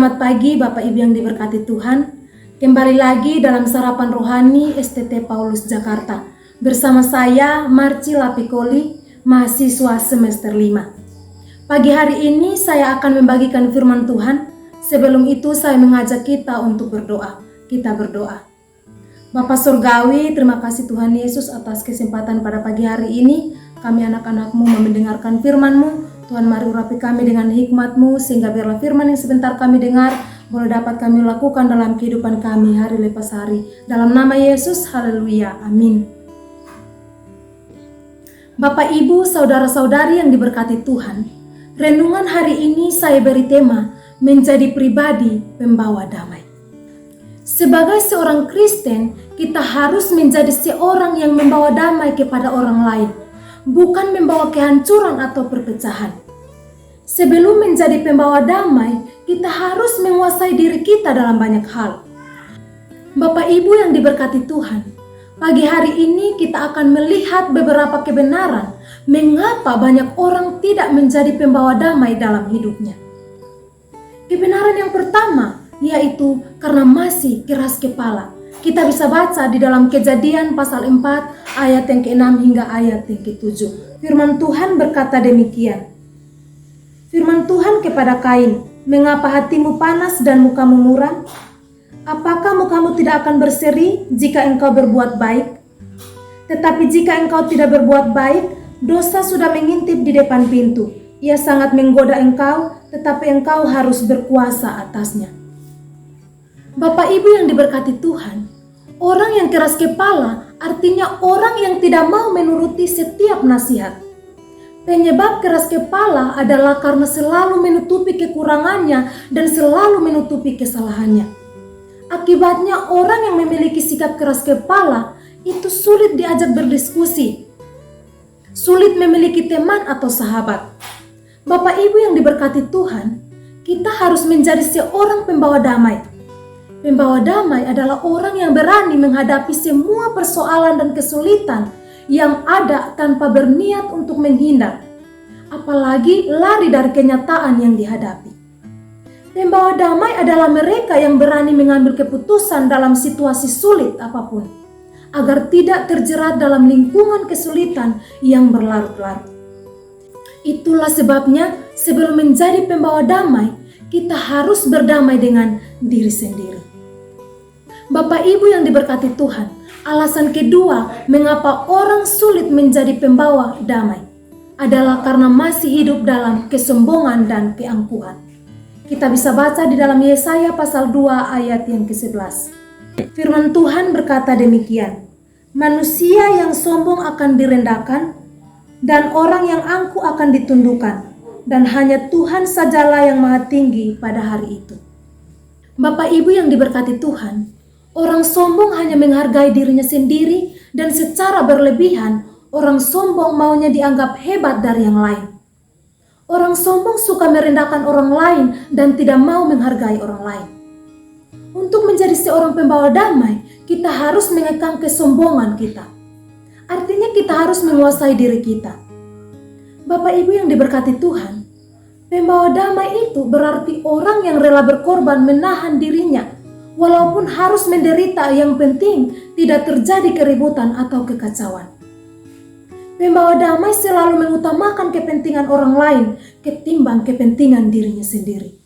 Selamat pagi Bapak Ibu yang diberkati Tuhan. Kembali lagi dalam sarapan rohani STT Paulus Jakarta. Bersama saya Marci Lapikoli, mahasiswa semester 5. Pagi hari ini saya akan membagikan firman Tuhan. Sebelum itu saya mengajak kita untuk berdoa. Kita berdoa. Bapa Surgawi, terima kasih Tuhan Yesus atas kesempatan pada pagi hari ini. Kami anak-anak-Mu mendengarkan firman-Mu. Tuhan, mari urapi kami dengan hikmat-Mu, sehingga biarlah firman yang sebentar kami dengar boleh dapat kami lakukan dalam kehidupan kami hari lepas hari. Dalam nama Yesus, haleluya, amin. Bapak, Ibu, saudara-saudari yang diberkati Tuhan, renungan hari ini saya beri tema, menjadi pribadi pembawa damai. Sebagai seorang Kristen, kita harus menjadi seorang yang membawa damai kepada orang lain, bukan membawa kehancuran atau perpecahan. Sebelum menjadi pembawa damai, kita harus menguasai diri kita dalam banyak hal. Bapak Ibu yang diberkati Tuhan, pagi hari ini kita akan melihat beberapa kebenaran mengapa banyak orang tidak menjadi pembawa damai dalam hidupnya. Kebenaran yang pertama yaitu karena masih keras kepala. Kita bisa baca di dalam Kejadian pasal 4 ayat yang ke-6 hingga ayat yang ke-7. Firman Tuhan berkata demikian. Firman Tuhan kepada Kain, mengapa hatimu panas dan mukamu muram? Apakah mukamu tidak akan berseri jika engkau berbuat baik? Tetapi jika engkau tidak berbuat baik, dosa sudah mengintip di depan pintu. Ia sangat menggoda engkau, tetapi engkau harus berkuasa atasnya. Bapak Ibu yang diberkati Tuhan, orang yang keras kepala artinya orang yang tidak mau menuruti setiap nasihat. Penyebab keras kepala adalah karena selalu menutupi kekurangannya dan selalu menutupi kesalahannya. Akibatnya orang yang memiliki sikap keras kepala itu sulit diajak berdiskusi, sulit memiliki teman atau sahabat. Bapak Ibu yang diberkati Tuhan, kita harus menjadi seorang pembawa damai. Pembawa damai adalah orang yang berani menghadapi semua persoalan dan kesulitan yang ada tanpa berniat untuk menghindar, apalagi lari dari kenyataan yang dihadapi. Pembawa damai adalah mereka yang berani mengambil keputusan dalam situasi sulit apapun, agar tidak terjerat dalam lingkungan kesulitan yang berlarut-larut. Itulah sebabnya sebelum menjadi pembawa damai, kita harus berdamai dengan diri sendiri. Bapak Ibu yang diberkati Tuhan, alasan kedua mengapa orang sulit menjadi pembawa damai adalah karena masih hidup dalam kesombongan dan keangkuhan. Kita bisa baca di dalam Yesaya pasal 2 ayat yang ke-11. Firman Tuhan berkata demikian, manusia yang sombong akan direndahkan dan orang yang angkuh akan ditundukkan, dan hanya Tuhan sajalah yang maha tinggi pada hari itu. Bapak Ibu yang diberkati Tuhan, orang sombong hanya menghargai dirinya sendiri dan secara berlebihan orang sombong maunya dianggap hebat dari yang lain. Orang sombong suka merendahkan orang lain dan tidak mau menghargai orang lain. Untuk menjadi seorang pembawa damai, kita harus mengekang kesombongan kita. Artinya kita harus menguasai diri kita. Bapak Ibu yang diberkati Tuhan, pembawa damai itu berarti orang yang rela berkorban menahan dirinya, walaupun harus menderita, yang penting tidak terjadi keributan atau kekacauan. Pembawa damai selalu mengutamakan kepentingan orang lain ketimbang kepentingan dirinya sendiri.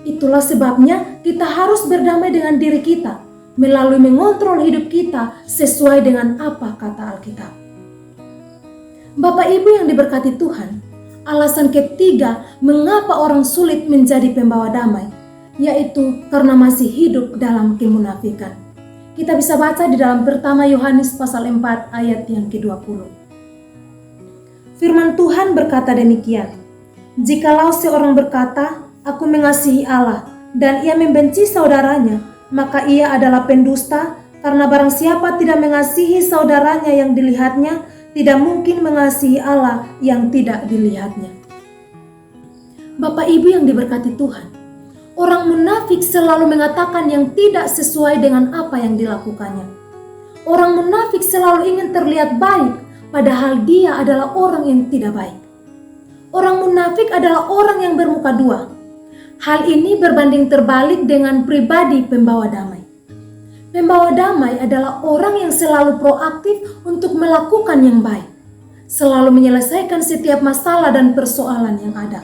Itulah sebabnya kita harus berdamai dengan diri kita, melalui mengontrol hidup kita sesuai dengan apa kata Alkitab. Bapak Ibu yang diberkati Tuhan, alasan ketiga mengapa orang sulit menjadi pembawa damai, yaitu karena masih hidup dalam kemunafikan. Kita bisa baca di dalam pertama Yohanes pasal 4 ayat yang ke-20. Firman Tuhan berkata demikian, jikalau seorang berkata, aku mengasihi Allah, dan ia membenci saudaranya, maka ia adalah pendusta, karena barang siapa tidak mengasihi saudaranya yang dilihatnya, tidak mungkin mengasihi Allah yang tidak dilihatnya. Bapak Ibu yang diberkati Tuhan, orang munafik selalu mengatakan yang tidak sesuai dengan apa yang dilakukannya. Orang munafik selalu ingin terlihat baik, padahal dia adalah orang yang tidak baik. Orang munafik adalah orang yang bermuka dua. Hal ini berbanding terbalik dengan pribadi pembawa damai. Pembawa damai adalah orang yang selalu proaktif untuk melakukan yang baik, selalu menyelesaikan setiap masalah dan persoalan yang ada.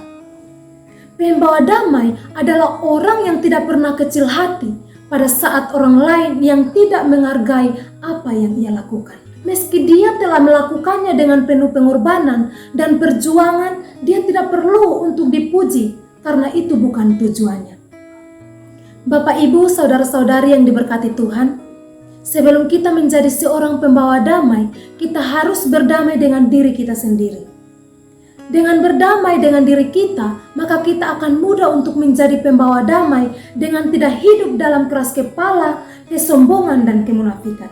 Pembawa damai adalah orang yang tidak pernah kecil hati pada saat orang lain yang tidak menghargai apa yang ia lakukan. Meski dia telah melakukannya dengan penuh pengorbanan dan perjuangan, dia tidak perlu untuk dipuji karena itu bukan tujuannya. Bapak, Ibu, saudara-saudari yang diberkati Tuhan, sebelum kita menjadi seorang pembawa damai, kita harus berdamai dengan diri kita sendiri. Dengan berdamai dengan diri kita, maka kita akan mudah untuk menjadi pembawa damai dengan tidak hidup dalam keras kepala, kesombongan, dan kemunafikan.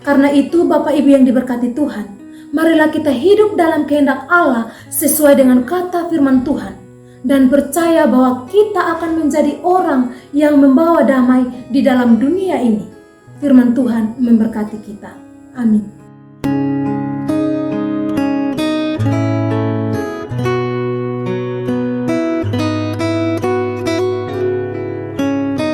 Karena itu, Bapak Ibu yang diberkati Tuhan, marilah kita hidup dalam kehendak Allah sesuai dengan kata firman Tuhan, dan percaya bahwa kita akan menjadi orang yang membawa damai di dalam dunia ini. Firman Tuhan memberkati kita. Amin.